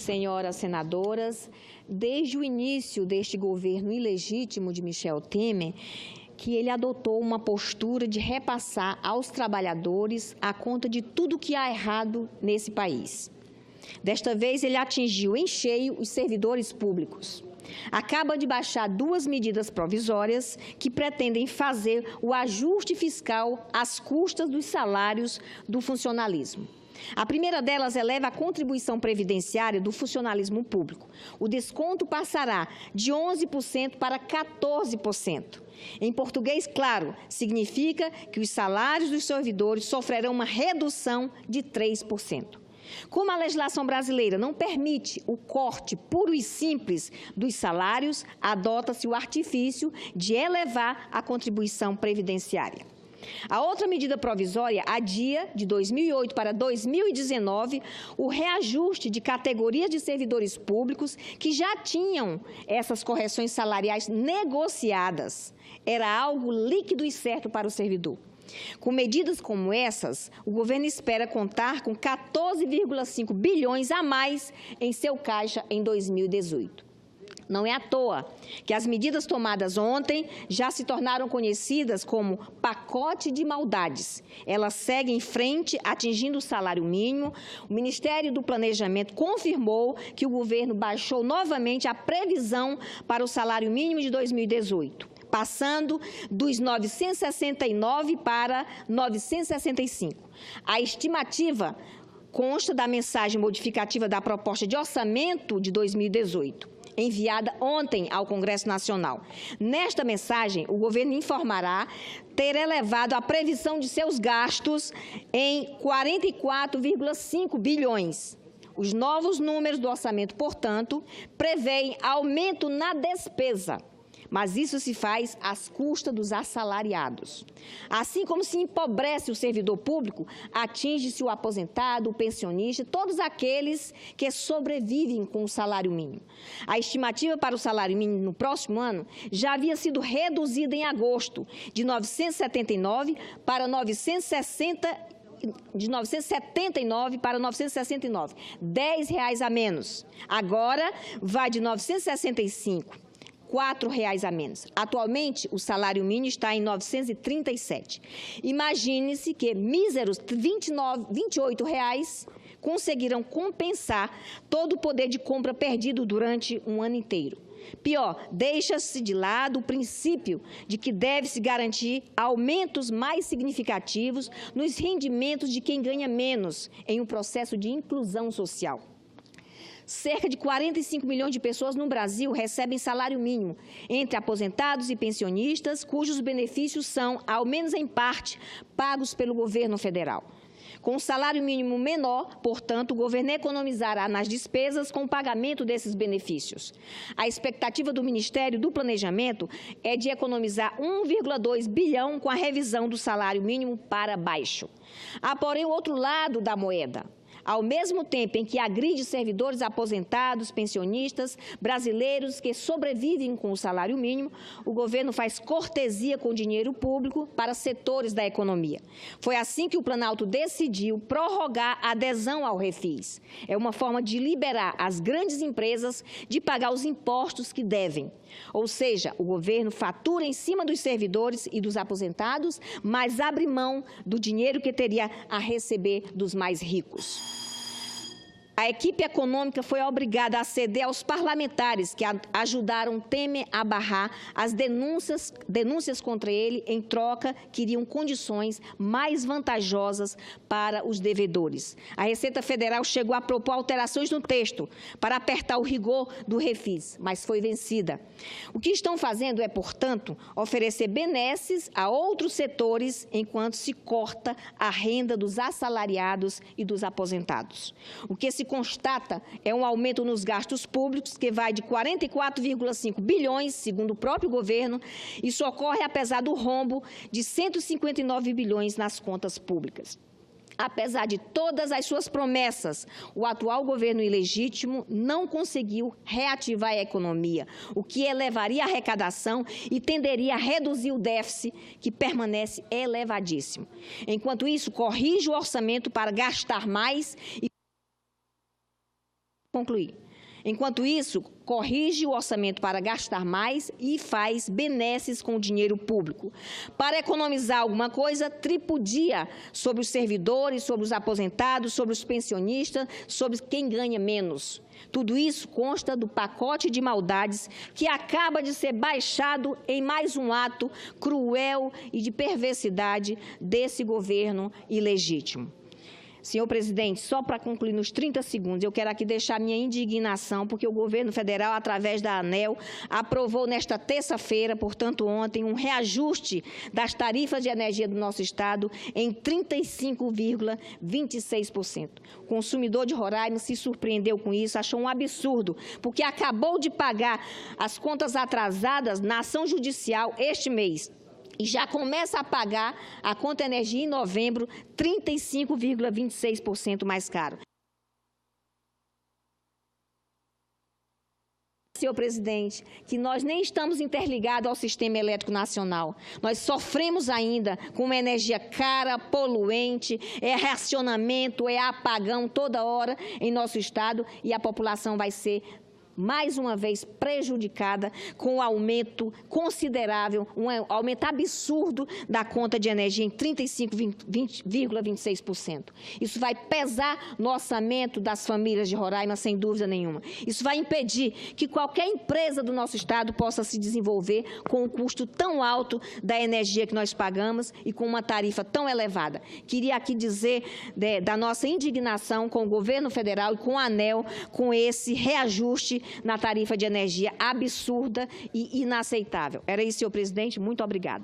senhoras senadoras, desde o início deste governo ilegítimo de Michel Temer, que ele adotou uma postura de repassar aos trabalhadores a conta de tudo que há errado nesse país. Desta vez, ele atingiu em cheio os servidores públicos. Acaba de baixar 2 medidas provisórias que pretendem fazer o ajuste fiscal às custas dos salários do funcionalismo. A primeira delas eleva a contribuição previdenciária do funcionalismo público. O desconto passará de 11% para 14%. Em português, claro, significa que os salários dos servidores sofrerão uma redução de 3%. Como a legislação brasileira não permite o corte puro e simples dos salários, adota-se o artifício de elevar a contribuição previdenciária. A outra medida provisória adia, de 2008 para 2019, o reajuste de categorias de servidores públicos que já tinham essas correções salariais negociadas. Era algo líquido e certo para o servidor. Com medidas como essas, o governo espera contar com 14,5 bilhões a mais em seu caixa em 2018. Não é à toa que as medidas tomadas ontem já se tornaram conhecidas como pacote de maldades. Elas seguem em frente, atingindo o salário mínimo. O Ministério do Planejamento confirmou que o governo baixou novamente a previsão para o salário mínimo de 2018, passando dos 969 para 965. A estimativa consta da mensagem modificativa da proposta de orçamento de 2018. Enviada ontem ao Congresso Nacional. Nesta mensagem, o governo informará ter elevado a previsão de seus gastos em 44,5 bilhões. Os novos números do orçamento, portanto, prevêem aumento na despesa, mas isso se faz às custas dos assalariados. Assim como se empobrece o servidor público, atinge-se o aposentado, o pensionista, todos aqueles que sobrevivem com o salário mínimo. A estimativa para o salário mínimo no próximo ano já havia sido reduzida em agosto, de 979 para 960, de 979 para 969, R$10 a menos. Agora vai de 965. R$4 a menos. Atualmente, o salário mínimo está em 937. Imagine-se que míseros R$28 conseguirão compensar todo o poder de compra perdido durante um ano inteiro. Pior, deixa-se de lado o princípio de que deve-se garantir aumentos mais significativos nos rendimentos de quem ganha menos em um processo de inclusão social. Cerca de 45 milhões de pessoas no Brasil recebem salário mínimo, entre aposentados e pensionistas, cujos benefícios são, ao menos em parte, pagos pelo governo federal. Com o salário mínimo menor, portanto, o governo economizará nas despesas com o pagamento desses benefícios. A expectativa do Ministério do Planejamento é de economizar 1,2 bilhão com a revisão do salário mínimo para baixo. Há, porém, o outro lado da moeda. Ao mesmo tempo em que agride servidores aposentados, pensionistas, brasileiros que sobrevivem com o salário mínimo, o governo faz cortesia com dinheiro público para setores da economia. Foi assim que o Planalto decidiu prorrogar a adesão ao Refis. É uma forma de liberar as grandes empresas de pagar os impostos que devem. Ou seja, o governo fatura em cima dos servidores e dos aposentados, mas abre mão do dinheiro que teria a receber dos mais ricos. A equipe econômica foi obrigada a ceder aos parlamentares que ajudaram Temer a barrar as denúncias contra ele, em troca, queriam condições mais vantajosas para os devedores. A Receita Federal chegou a propor alterações no texto para apertar o rigor do Refis, mas foi vencida. O que estão fazendo é, portanto, oferecer benesses a outros setores enquanto se corta a renda dos assalariados e dos aposentados. O que se constata é um aumento nos gastos públicos que vai de 44,5 bilhões, segundo o próprio governo. Isso ocorre apesar do rombo de 159 bilhões nas contas públicas. Apesar de todas as suas promessas, o atual governo ilegítimo não conseguiu reativar a economia, o que elevaria a arrecadação e tenderia a reduzir o déficit, que permanece elevadíssimo. Enquanto isso, corrige o orçamento para gastar mais e concluir. Enquanto isso, corrige o orçamento para gastar mais e faz benesses com o dinheiro público. Para economizar alguma coisa, tripudia sobre os servidores, sobre os aposentados, sobre os pensionistas, sobre quem ganha menos. Tudo isso consta do pacote de maldades que acaba de ser baixado em mais um ato cruel e de perversidade desse governo ilegítimo. Senhor presidente, só para concluir nos 30 segundos, eu quero aqui deixar minha indignação, porque o governo federal, através da ANEEL, aprovou nesta terça-feira, portanto ontem, um reajuste das tarifas de energia do nosso estado em 35,26%. O consumidor de Roraima se surpreendeu com isso, achou um absurdo, porque acabou de pagar as contas atrasadas na ação judicial este mês. E já começa a pagar a conta energia em novembro, 35,26% mais caro. Senhor presidente, que nós nem estamos interligados ao sistema elétrico nacional. Nós sofremos ainda com uma energia cara, poluente, é racionamento, é apagão toda hora em nosso estado e a população vai ser mais uma vez prejudicada com um aumento considerável, um aumento absurdo da conta de energia em 35,26%. Isso vai pesar no orçamento das famílias de Roraima, sem dúvida nenhuma. Isso vai impedir que qualquer empresa do nosso estado possa se desenvolver com um custo tão alto da energia que nós pagamos e com uma tarifa tão elevada. Queria aqui dizer da nossa indignação com o governo federal e com a ANEEL, com esse reajuste na tarifa de energia absurda e inaceitável. Era isso, senhor presidente. Muito obrigada.